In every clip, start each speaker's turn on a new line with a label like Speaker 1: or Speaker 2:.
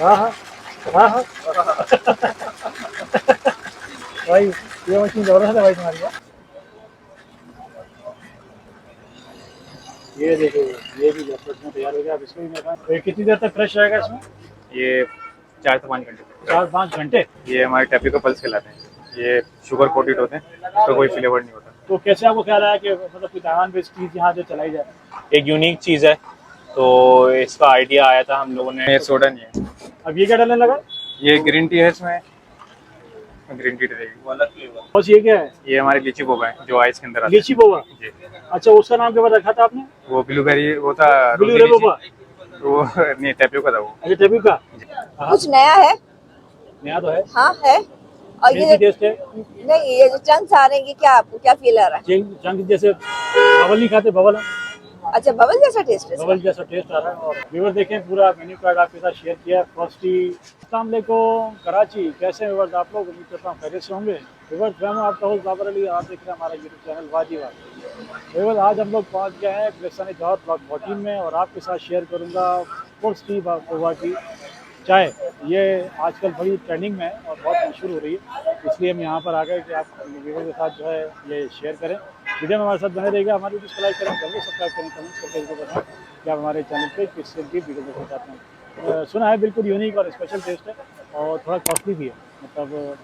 Speaker 1: हाँ हाँ हाँ हाँ भाई ये मशीन जबरदस्त है भाई तुम्हारी यार। ये देखो, ये भी झटपट में तैयार हो गया। अब इसको भी मैं ये कितनी देर तक फ्रेश रहेगा इसमें?
Speaker 2: ये 4 से 5 घंटे।
Speaker 1: 4-5 घंटे?
Speaker 2: ये हमारे टैपी को पल्स खिलाते हैं। ये शुगर कोटेड होते हैं, इसका कोई फ्लेवर नहीं होता।
Speaker 1: तो कैसे आपको ख्याल आया कि मतलब कोई ताइवान बेस्ड चीज़ यहाँ जो चलाई जाए?
Speaker 2: एक यूनिक चीज़ है, तो इसका आइडिया आया था हम लोगों ने। ये सोडा नहीं है,
Speaker 1: अब ये क्या डालने लगा?
Speaker 2: ये ग्रीन टी है। इसमें ग्रीन टी रहेगी, वो अलग फ्लेवर।
Speaker 1: बस ये क्या है?
Speaker 2: ये हमारी लीची बोबा है जो आइस के अंदर आता
Speaker 1: लीची बोबा?
Speaker 2: है जी।
Speaker 1: अच्छा, उसका नाम क्या रखा था आपने?
Speaker 2: वो ब्लूबेरी वो था,
Speaker 1: ब्लू
Speaker 2: रोजी
Speaker 1: रे
Speaker 2: लीची।
Speaker 1: बोबा?
Speaker 2: वो नहीं, टैपियो का था वो।
Speaker 1: अच्छा, टेबी का। हाँ,
Speaker 3: कुछ नया है।
Speaker 1: नया तो है।
Speaker 3: हाँ है। और
Speaker 1: सेम
Speaker 3: ये
Speaker 1: ही टेस्ट है।
Speaker 3: नहीं, ये जो चंक्स आ रहे हैं, ये क्या आपको क्या फील आ रहा है?
Speaker 1: चंक जैसे बबल नहीं खाते, बबल है,
Speaker 3: अच्छा, बबल जैसा टेस्ट है इसका।
Speaker 1: बबल जैसा टेस्ट आ रहा है। और व्यूवर देखें, पूरा मेन्यू कार्ड आपके साथ शेयर किया है। फ्रॉस्टी। अस्सलाम वालेकुम कराची, कैसे हैं व्यूअर्स आप लोग? उम्मीद करता हूँ खैरियत से होंगे। व्यूअर्स, मैं हूं आपका होस्ट बाबर अली, आप देख रहे हैं हमारा यूट्यूब चैनल वाजीवाद। व्यूअर्स, आज हम लोग पहुँच गए हैं गुलिस्तान जौहर ब्लॉक 14 में, और आपके साथ शेयर करूँगा फ्रॉस्टी बोबा की चाय। ये आजकल बड़ी ट्रेंडिंग में है और बहुत मशहूर हो रही है, इसलिए हम यहाँ पर आ गए कि आप व्यूअर के साथ जो है ये शेयर करें। वीडियो में हमारे साथ बने रहेगा। हमारी वीडियो को लाइक करें, जल्दी सब्सक्राइब करें, कमेंट्स करके इसको बताएं कि आप हमारे चैनल पे किस तरह की वीडियो देखना चाहते हैं। सुना है बिल्कुल यूनिक और स्पेशल टेस्ट है, और थोड़ा कॉस्टली भी है। मतलब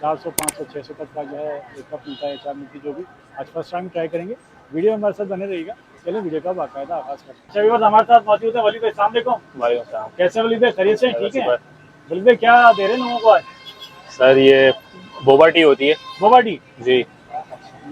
Speaker 1: 400, 500, 600 तक का जो है एक कप मिलता है, चाय मिलती जो भी। आज फर्स्ट टाइम ट्राई करेंगे। वीडियो में हमारे साथ बने रहेगा। चलिए वीडियो का बाकायदा आगाज करते हैं। अच्छा व्यूअर्स, हमारे साथ मौजूद है वली भाई। अस्सलाम वालेकुम।
Speaker 2: वालेकुम सलाम।
Speaker 1: कैसे वली भाई, खैरियत से? ठीक है। वली भाई, क्या दे रहे हैं लोगों को आज?
Speaker 2: सर, ये बोबा टी होती है
Speaker 1: बोबा टी?
Speaker 2: जी।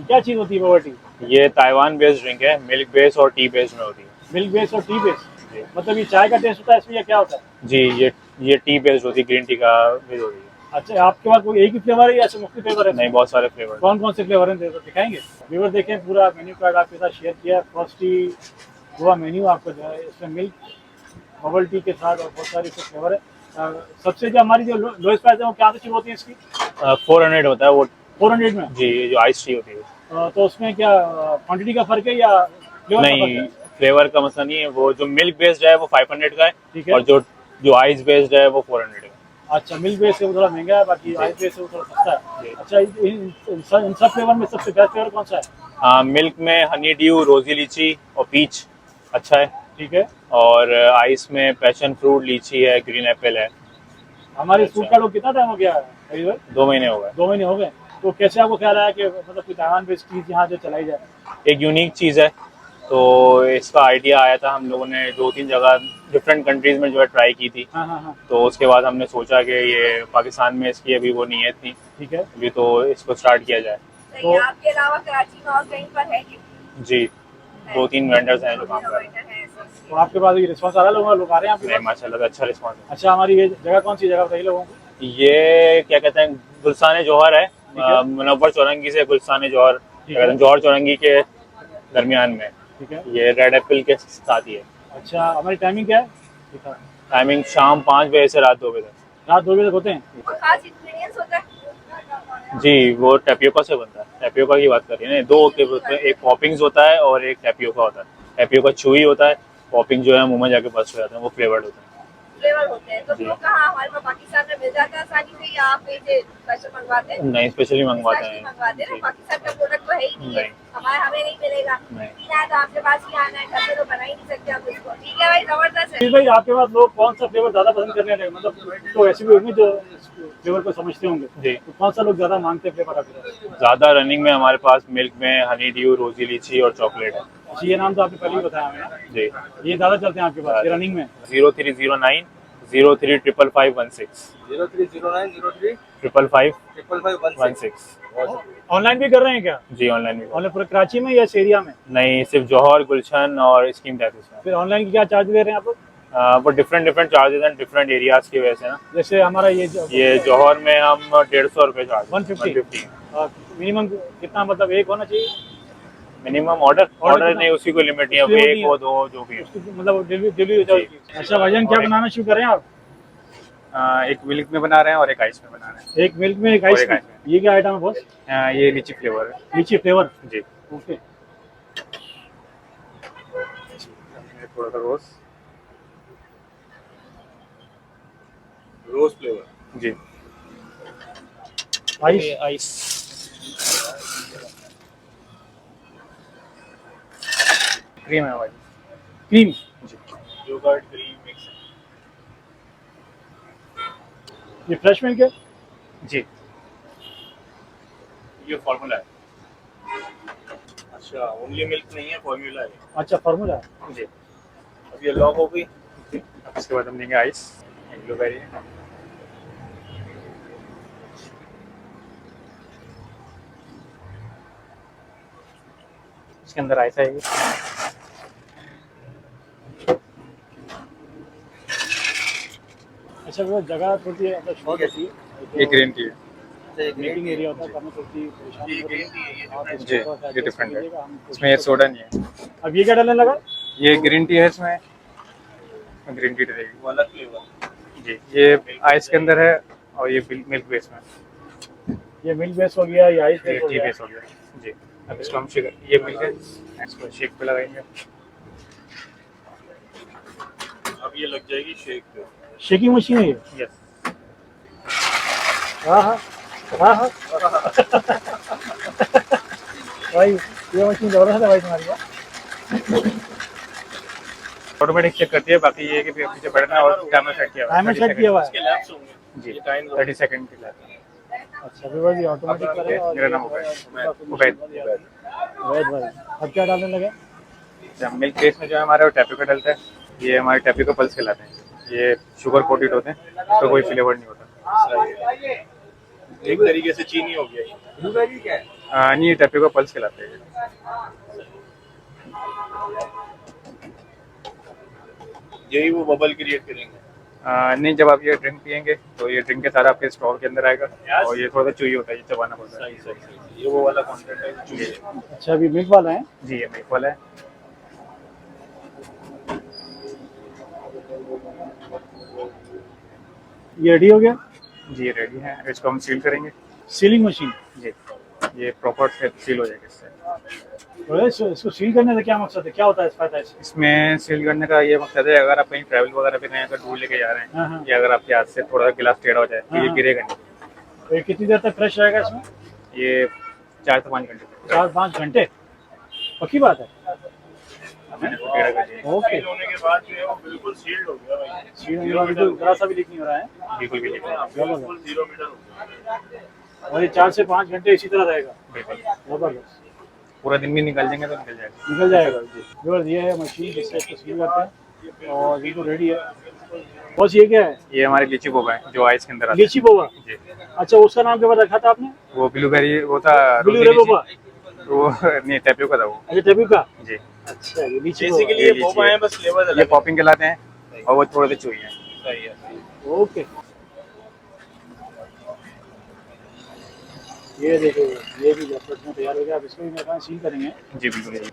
Speaker 1: क्या चीज़ होती है बोबा टी?
Speaker 2: ये ताइवान बेस्ड ड्रिंक है, मिल्क बेस्ड और टी बेस्ड में होती है
Speaker 1: मिल्क बेस्ड और टी बेस्ड?
Speaker 2: जी।
Speaker 1: मतलब ये चाय का टेस्ट होता है इसमें या क्या होता है?
Speaker 2: जी, ये टी बेस्ड होती है, ग्रीन टी का बेस्ड होती है।
Speaker 1: अच्छा, आपके पास कोई एक ही फ्लेवर है या ऐसे मुख्तलिफ फ्लेवर है?
Speaker 2: नहीं, बहुत सारे फ्लेवर।
Speaker 1: कौन कौन से फ्लेवर हैं दिखाएंगे? व्यूअर देखें, पूरा मेन्यू कार्ड आपके साथ शेयर किया है। फ्रॉस्टी हुआ मेन्यू आपको जो है, इसमें मिल्क बबल टी के साथ और बहुत सारे इसके फ्लेवर है। सबसे जो हमारी जो लोएस्ट प्राइस है वो क्या से शुरू होती है इसकी?
Speaker 2: 400 होता है वो
Speaker 1: 400 में?
Speaker 2: जी। ये जो आइस टी होती है
Speaker 1: तो उसमें क्या क्वांटिटी का फर्क है या फ्लेवर का फर्क
Speaker 2: नहीं,
Speaker 1: है?
Speaker 2: फ्लेवर का मसला नहीं है। वो जो मिल्क बेस्ड है वो 500 का
Speaker 1: ठीक
Speaker 2: है,
Speaker 1: है।
Speaker 2: और जो जो आइस बेस्ड है वो 400 का
Speaker 1: अच्छा, मिल्क बेस से वो थोड़ा महंगा है, बाकी आइस बेस से वो थोड़ा सस्ता है।
Speaker 2: जी।
Speaker 1: अच्छा, इन सब फ्लेवर में सबसे बेस्ट फ्लेवर कौन सा है?
Speaker 2: हाँ, मिल्क में हनी ड्यू, रोजी लीची और पीच अच्छा है।
Speaker 1: ठीक है।
Speaker 2: और आइस में पैशन फ्रूट, लीची है, ग्रीन एप्पल है।
Speaker 1: हमारे
Speaker 2: अच्छा।
Speaker 1: स्कूल का लोग कितना टाइम हो गया है?
Speaker 2: 2 महीने हो गए।
Speaker 1: 2 महीने हो गए। तो कैसे आपको ख्याल आया कि मतलब कोई ताइवान बेस्ड चीज़ यहाँ जो चलाई जाए?
Speaker 2: एक यूनिक चीज़ है, तो इसका आइडिया आया था। हम लोगों ने 2-3 जगह डिफरेंट कंट्रीज में जो है ट्राई की थी।
Speaker 1: हाँ हाँ हाँ।
Speaker 2: तो उसके बाद हमने सोचा कि ये पाकिस्तान में इसकी अभी वो नीयत थी,
Speaker 1: ठीक है।
Speaker 2: अभी तो इसको स्टार्ट किया जाए।
Speaker 3: तो आपके अलावा कराची में और कहीं पर है कि?
Speaker 2: जी, 2-3 वेंडर्स हैं जो काम कर रहे हैं।
Speaker 1: तो आपके पास ये रिस्पॉन्स आ रहा है, लोग आ रहे हैं आपके
Speaker 2: नहीं,
Speaker 1: पास?
Speaker 2: माशाल्लाह से अच्छा रिस्पॉन्स है।
Speaker 1: अच्छा, हमारी ये जगह कौन सी जगह बताइए लोगों को।
Speaker 2: ये क्या कहते हैं, गुलस्तान जौहर है।
Speaker 1: ठीक है।
Speaker 2: मुनव्वर चौरंगी से गुलस्तान जौहर,
Speaker 1: ठीक
Speaker 2: क्या कहते
Speaker 1: है।
Speaker 2: हैं, जौहर चौरंगी के दरमियान में।
Speaker 1: ठीक है।
Speaker 2: ये रेड एप्पल के साथ ही है।
Speaker 1: अच्छा, हमारी टाइमिंग क्या है? ठीक है।
Speaker 2: टाइमिंग शाम 5 बजे से रात 2 बजे तक।
Speaker 1: रात 2 बजे तक होते हैं?
Speaker 3: कोई खास इंग्रेडिएंट्स होता है?
Speaker 2: जी, वो टैपियोका से बनता है। टैपियोका की बात कर रही है ना, दो होते हैं, एक पॉपिंग्स होता है और एक टैपियोका होता है। टैपियोका चूई होता है, पॉपिंग जो है मुंह में जाके बस्ट हो जाते हैं, वो फ्लेवर्ड होते हैं।
Speaker 3: फ्लेवर होते हैं तो
Speaker 2: जी।
Speaker 3: वो कहाँ हमारे पास पाकिस्तान में मिल जाता है आसानी से, या आप कहीं से स्पेशल मंगवाते हैं?
Speaker 2: नहीं, स्पेशली मंगवाते
Speaker 3: स्पेशली
Speaker 2: हैं।
Speaker 3: मंगवाते हैं ना,
Speaker 2: जी।
Speaker 3: पाकिस्तान का प्रोडक्ट तो है ही नहीं है।
Speaker 2: नहीं।
Speaker 3: हमें नहीं मिलेगा।
Speaker 2: नहीं।
Speaker 3: पीना है तो आपके पास ही आना है, घर पे तो बना ही नहीं सकते हम इसको। ठीक है भाई, जबरदस्त है।
Speaker 1: फिर भाई, आपके पास लोग कौन सा फ्लेवर ज़्यादा पसंद करने लगे? मतलब तो ऐसे भी होंगे जो फ्लेवर को समझते होंगे।
Speaker 2: जी।
Speaker 1: तो कौन सा लोग ज़्यादा मांगते हैं फ्लेवर आपके पास?
Speaker 2: ज़्यादा रनिंग में हमारे पास मिल्क में हनी ड्यू, रोजी लीची और चॉकलेट है।
Speaker 1: अच्छा, ये नाम तो आपने पहले ही बताया हमें ना?
Speaker 2: जी।
Speaker 1: ये ज़्यादा चलते हैं आपके पास, ये रनिंग में?
Speaker 2: 0309 035556
Speaker 4: 0309 03
Speaker 2: 555
Speaker 4: 55516।
Speaker 1: ऑनलाइन भी कर रहे हैं क्या?
Speaker 2: जी, ऑनलाइन भी।
Speaker 1: ऑनलाइन पूरे कराची में या इस एरिया में?
Speaker 2: नहीं, सिर्फ जौहर, गुलशन और स्कीम टैक्स में।
Speaker 1: फिर ऑनलाइन की क्या चार्ज दे रहे हैं आप लोग?
Speaker 2: वो डिफरेंट डिफरेंट चार्जेस हैं डिफरेंट एरियाज की वजह से ना।
Speaker 1: जैसे हमारा
Speaker 2: ये जौहर में हम 150 रुपये चार्ज
Speaker 1: 150 मिनिमम कितना, मतलब एक होना चाहिए?
Speaker 2: मिनिमम ऑर्डर नहीं, उसी को लिमिट नहीं है,
Speaker 1: उसकी
Speaker 2: एक
Speaker 1: होती
Speaker 2: हो
Speaker 1: है।
Speaker 2: दो जो भी हो।
Speaker 1: मतलब डिलीवरी हो जाएगी। अच्छा भाईजान, क्या
Speaker 2: और एक-
Speaker 1: बनाना शुरू करें आप?
Speaker 2: एक मिल्क में बना रहे हैं और एक आइस में बना रहे
Speaker 1: एक मिल्क में, एक
Speaker 2: और
Speaker 1: आइस
Speaker 2: एक
Speaker 1: में।
Speaker 2: आइस में।
Speaker 1: ये क्या आइटम है बॉस?
Speaker 2: हैं। ये लीची फ्लेवर है
Speaker 1: लीची फ्लेवर?
Speaker 2: जी।
Speaker 1: ओके।
Speaker 2: थोड़ा सा रोज
Speaker 4: रोज फ्लेवर।
Speaker 2: जी
Speaker 1: आइस
Speaker 2: आइस क्रीम है भाई।
Speaker 1: क्रीम।
Speaker 2: जी
Speaker 4: योगर्ट क्रीम मिक्स।
Speaker 1: ये फ्रेश मिल्क है?
Speaker 2: जी
Speaker 4: ये फॉर्मूला है। अच्छा, ओनली मिल्क नहीं है, फॉर्मूला है।
Speaker 1: अच्छा फार्मूला है।
Speaker 2: जी।
Speaker 4: अब ये लॉक हो गई।
Speaker 2: अब इसके बाद हम देंगे आइस ब्लूबेरी। इसके अंदर आइस आएगी।
Speaker 1: अच्छा वो जगह थोड़ी मतलब शॉर्ट होती है।
Speaker 2: ये ग्रीन टी है।
Speaker 4: अच्छा, ये
Speaker 1: मीटिंग
Speaker 4: ग्रीन
Speaker 1: एरिया होता है, करना थोड़ी परेशानी
Speaker 4: ये
Speaker 1: होती
Speaker 4: ग्रीन टी है, ये
Speaker 1: है। आप
Speaker 2: जी
Speaker 1: इसको थोड़ा सा
Speaker 2: ये
Speaker 1: adjust
Speaker 2: डिफरेंट है।
Speaker 1: कीजिएगा, हम
Speaker 2: इसमें ये सोडा नहीं है।
Speaker 1: अब ये क्या डालने लगा?
Speaker 2: ये ग्रीन टी है, इसमें ग्रीन टी रहेगी।
Speaker 4: वो अलग फ्लेवर।
Speaker 2: जी ये आइस के अंदर है और ये मिल्क बेस में।
Speaker 1: ये मिल्क बेस हो गया, ये आइस
Speaker 2: ये
Speaker 1: बेस हो
Speaker 2: टी
Speaker 1: गया।
Speaker 2: बेस हो गया। जी अब इसको हम शेक, ये मिल्क है इसको शेक पे लगाएंगे।
Speaker 4: अब ये लग जाएगी शेक पे।
Speaker 1: शेकिंग मशीन है ये।
Speaker 2: यस
Speaker 1: हाँ हाँ हाँ हाँ भाई ये मशीन जबरदस्त है भाई तुम्हारी बात।
Speaker 2: ऑटोमेटिक चेक करती है। बाकी ये है कि पीछे बैठना और टाइमर सेट किया हुआ है।
Speaker 1: टाइमर सेट किया हुआ
Speaker 4: इसके
Speaker 1: है।
Speaker 4: लैप्स होंगे।
Speaker 2: जी
Speaker 4: ये टाइम
Speaker 2: 30 सेकंड के लिए।
Speaker 1: अच्छा विवर जी ऑटोमेटिक
Speaker 2: अब
Speaker 1: करें। और
Speaker 2: मेरा नाम उबैद।
Speaker 1: वैद भाई अब क्या डालने लगे?
Speaker 2: मिल्क बेस में जो है हमारा टैपिको डलता है। ये हमारे टैपिको पल्स खिलाते हैं। ये शुगर कोटेड होते हैं तो कोई फ्लेवर नहीं होता।
Speaker 4: एक तरीके से चीनी हो गया। ब्लूबेरी क्या है?
Speaker 2: नहीं टैपिको पल्स खिलाते हैं।
Speaker 4: यही वो बबल क्रिएट करेंगे।
Speaker 2: नहीं जब आप ये ड्रिंक पियेंगे तो ये ड्रिंक के साथ आपके स्टॉक के अंदर आएगा और ये थोड़ा सा चुई होता है, ये चबाना पड़ता है।
Speaker 4: सही। ये वो वाला कंटेंट है जो चाहिए।
Speaker 1: अच्छा अभी मिल्क वाला है।
Speaker 2: जी ये मिल्क वाला है।
Speaker 1: ये रेडी हो गया।
Speaker 2: जी ये रेडी है। इसको हम सील करेंगे।
Speaker 1: Sealing machine.
Speaker 2: जी ये प्रॉपर सील हो जाएगा इससे।
Speaker 1: तो इसको सील करने से क्या मकसद है, क्या होता है इस फायदा इससे?
Speaker 2: इसमें सील करने का ये मकसद है, अगर आप कहीं ट्रैवल वगैरह पे कहीं अगर दूर लेके जा रहे
Speaker 1: हाँ,
Speaker 2: हैं
Speaker 1: हाँ।
Speaker 2: या अगर आपके हाथ से थोड़ा सा गिलास टेढ़ा हो जाए तो ये
Speaker 1: हाँ।
Speaker 2: गिरेगा नहीं।
Speaker 1: तो ये कितनी देर तक फ्रेश रहेगा इसमें?
Speaker 2: ये 4 से 5 घंटे
Speaker 1: 4-5 घंटे? पक्की बात है।
Speaker 2: टेढ़ा कर दिया।
Speaker 1: ओके
Speaker 4: सील होने के बाद जो है वो बिल्कुल सील्ड हो गया भाई।
Speaker 1: सील होने के बाद बिल्कुल जरा सा भी लीक नहीं हो रहा है।
Speaker 2: बिल्कुल भी नहीं।
Speaker 4: बिल्कुल 0 मीटर हो गया।
Speaker 1: और ये 4 से 5 घंटे इसी तरह रहेगा।
Speaker 2: बिल्कुल
Speaker 1: जबरदस्त।
Speaker 2: पूरा दिन भी निकल जाएंगे तो निकल जाएगा।
Speaker 1: निकल जाएगा जी। व्यूअर्स ये है मशीन जिससे इसको सील करते हैं और बिल्कुल रेडी है। बस ये क्या है?
Speaker 2: ये हमारी लीची बोबा है जो आइस के अंदर आता है।
Speaker 1: लीची बोबा।
Speaker 2: जी
Speaker 1: अच्छा उसका नाम क्या रखा था आपने?
Speaker 2: वो ब्लूबेरी वो था
Speaker 1: ब्लू
Speaker 2: रोजी
Speaker 1: रे बोबा।
Speaker 2: लीची। वो नहीं टैपियो का था वो।
Speaker 1: अच्छा टेबू का।
Speaker 2: जी
Speaker 1: अच्छा ये लीची
Speaker 4: बेसिकली
Speaker 1: बोबा।
Speaker 4: ये बोबा है, बस फ्लेवर
Speaker 2: ये
Speaker 4: अलग है।
Speaker 2: पॉपिंग कहलाते हैं और वो थोड़े से चुई है।
Speaker 4: सही है।
Speaker 1: ओके ये देखो ये भी जब में तैयार हो गया। अब इसको भी मेरे पास सील करेंगे।
Speaker 2: जी बिल्कुल।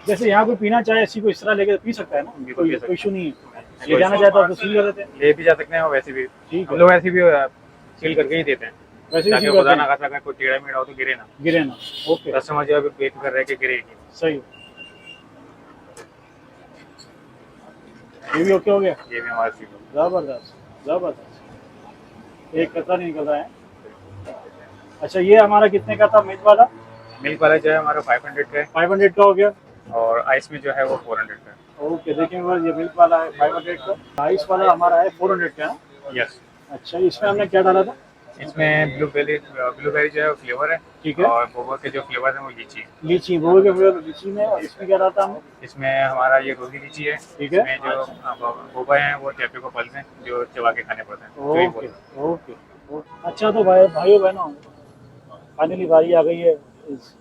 Speaker 1: जैसे यहाँ कोई पीना चाहे इसी को इस तरह लेके पी सकता है ना,
Speaker 2: बिल्कुल पी
Speaker 1: कोई
Speaker 2: सकता है।
Speaker 1: इशू नहीं है। ले जाना चाहे तो आपको सील कर देते हैं।
Speaker 2: ले भी जा सकते हैं और वैसे भी
Speaker 1: ठीक
Speaker 2: हम
Speaker 1: है
Speaker 2: लोग वैसे भी सील करके ही देते हैं
Speaker 1: वैसे भी
Speaker 2: ताकि
Speaker 1: सील
Speaker 2: खुदा
Speaker 1: करते
Speaker 2: ना
Speaker 1: हैं,
Speaker 2: खासा अगर कोई टेढ़ा मेढ़ा हो तो गिरे ना।
Speaker 1: गिरे ना। ओके
Speaker 2: कस्टमर जो है वेट कर रहे हैं कि गिरे नहीं।
Speaker 1: सही। ये भी ओके हो गया।
Speaker 2: ये भी हमारा सील हो
Speaker 1: जबरदस्त जबरदस्त। एक कतरा नहीं निकल रहा है। अच्छा ये हमारा कितने का था मिल्क वाला?
Speaker 2: गया। मिल्क वाला जो है हमारा 500 का है
Speaker 1: 500 का हो गया।
Speaker 2: और आइस में जो है वो 400 का है।
Speaker 1: ओके देखिए ये मिल्क वाला है 500 का। आइस वाला हमारा है 400 का ना?
Speaker 2: यस
Speaker 1: अच्छा इसमें हमने क्या डाला था?
Speaker 2: इसमें ब्लूबेरी जो है वो फ्लेवर है।
Speaker 1: ठीक है।
Speaker 2: और बोबा के जो फ्लेवर है वो लीची है।
Speaker 1: लीची वो के फ्लेवर लीची में। और इसमें क्या डाला था हमने?
Speaker 2: इसमें हमारा ये रोजी लीची है।
Speaker 1: ठीक है।
Speaker 2: इसमें जो बोबा है वो टैपिको पल्स हैं जो चबा के खाने पड़ते हैं। तो ये
Speaker 1: ओके
Speaker 2: बोल-
Speaker 1: ओके। अच्छा तो भाइयों बहनों फाइनली बारी आ गई है इस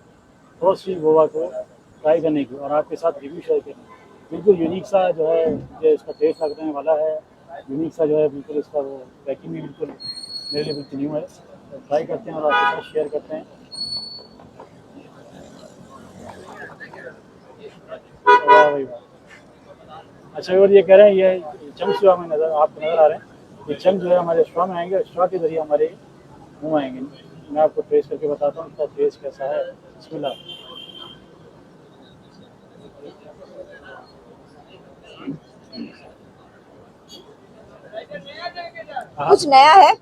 Speaker 1: फर्स्ट गोवा को ट्राई करने की और आपके साथ रिव्यू शेयर करने की। बिल्कुल यूनिक सा जो है मुझे इसका टेस्ट लगने वाला है। यूनिक सा जो है बिल्कुल इसका वो पैकिंग भी बिल्कुल मेरे लिए बिल्कुल न्यू है। तो ट्राई करते हैं और आपके साथ शेयर करते हैं। वाह भाई वाह। अच्छा और ये कह रहे हैं ये चमचुआ में नज़र आपको नज़र आ रहे हैं। ये चंक जो है हमारे स्ट्रॉ में आएंगे, स्ट्रॉ के जरिए हमारे मुंह में आएंगे। मैं आपको टेस्ट करके बताता हूँ इसका टेस्ट कैसा है। बिस्मिल्लाह। हाँ,
Speaker 3: कुछ नया है?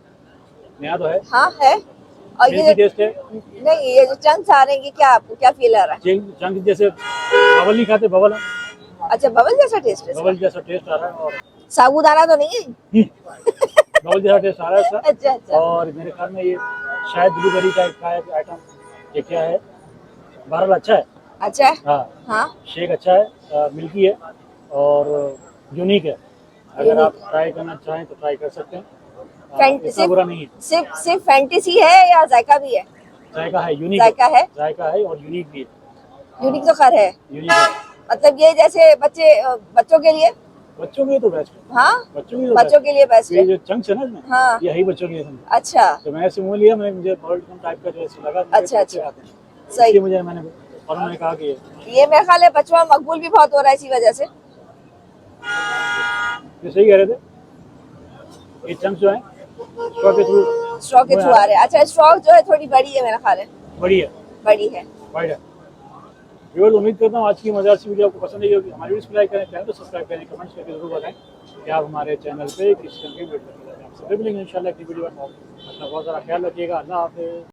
Speaker 1: नया तो है,
Speaker 3: हाँ है। और
Speaker 1: मिल्की
Speaker 3: ये
Speaker 1: टेस्ट है।
Speaker 3: नहीं, ये जो चंक्स आ रहे हैं, ये क्या आपको क्या फील आ रहा है?
Speaker 1: चंक जैसे बबल नहीं खाते, बबल
Speaker 3: अच्छा, बबल जैसा टेस्ट है इसका?
Speaker 1: बबल जैसा टेस्ट आ रहा है। और
Speaker 3: साबूदाना तो नहीं है?
Speaker 1: बबल जैसा टेस्ट आ रहा है इसका।
Speaker 3: अच्छा अच्छा।
Speaker 1: और मेरे ख्याल में ये शायद ब्लूबेरी टाइप का है आइटम। ये क्या है? बहरहाल अच्छा है।
Speaker 3: अच्छा है।
Speaker 1: हाँ,
Speaker 3: हाँ
Speaker 1: शेक अच्छा है, मिल्की है और यूनिक है। अगर आप ट्राई करना चाहें तो ट्राई कर सकते हैं। इतना बुरा नहीं है।
Speaker 3: सिर्फ फैंटेसी है या जायका भी है?
Speaker 1: जायका है, यूनिक
Speaker 3: जायका है?
Speaker 1: जायका है और यूनिक भी है।
Speaker 3: यूनिक तो खैर है।
Speaker 1: यूनिक है।
Speaker 3: मतलब ये जैसे बच्चों के लिए?
Speaker 1: बच्चों के लिए तो बेस्ट है।
Speaker 3: हाँ,
Speaker 1: बच्चों के लिए
Speaker 3: बच्चों के लिए बेस्ट
Speaker 1: ये
Speaker 3: है।
Speaker 1: जो चंक्स है ना इसमें,
Speaker 3: हाँ।
Speaker 1: यही बच्चों के लिए समझो।
Speaker 3: अच्छा
Speaker 1: तो मैंने ऐसे मुंह लिया, मुझे बबल टाइप का जो ऐसे लगा।
Speaker 3: अच्छा, अच्छा।
Speaker 1: सही।
Speaker 3: सही।
Speaker 1: मुझे मैंने कहा कि
Speaker 3: ये मेरे ख्याल है बचवा मकबूल भी बहुत हो रहा है इसी वजह से।
Speaker 1: ये सही कह रहे थे। ये चंक्स जो है स्ट्रॉ के थ्रू
Speaker 3: स्ट्रॉ के थ्रू आ रहे हैं। अच्छा, स्ट्रॉ जो है थोड़ी बड़ी है मेरा ख्याल है।
Speaker 1: बड़ी है,
Speaker 3: बड़ी है।
Speaker 1: वाइड है। व्यूअर्स, उम्मीद करता हूँ आज की मजेदार सी वीडियो आपको पसंद आई होगी। हमारी वीडियो को लाइक करें, चैनल को सब्सक्राइब करें, कमेंट्स करके जरूर बताएं कि आप हमारे चैनल पे किस तरह की वीडियो देखना चाहते हैं। आपसे फिर मिलेंगे इंशाल्लाह एक वीडियो में। अपना बहुत सारा ख्याल रखिएगा। अल्लाह हाफिज़।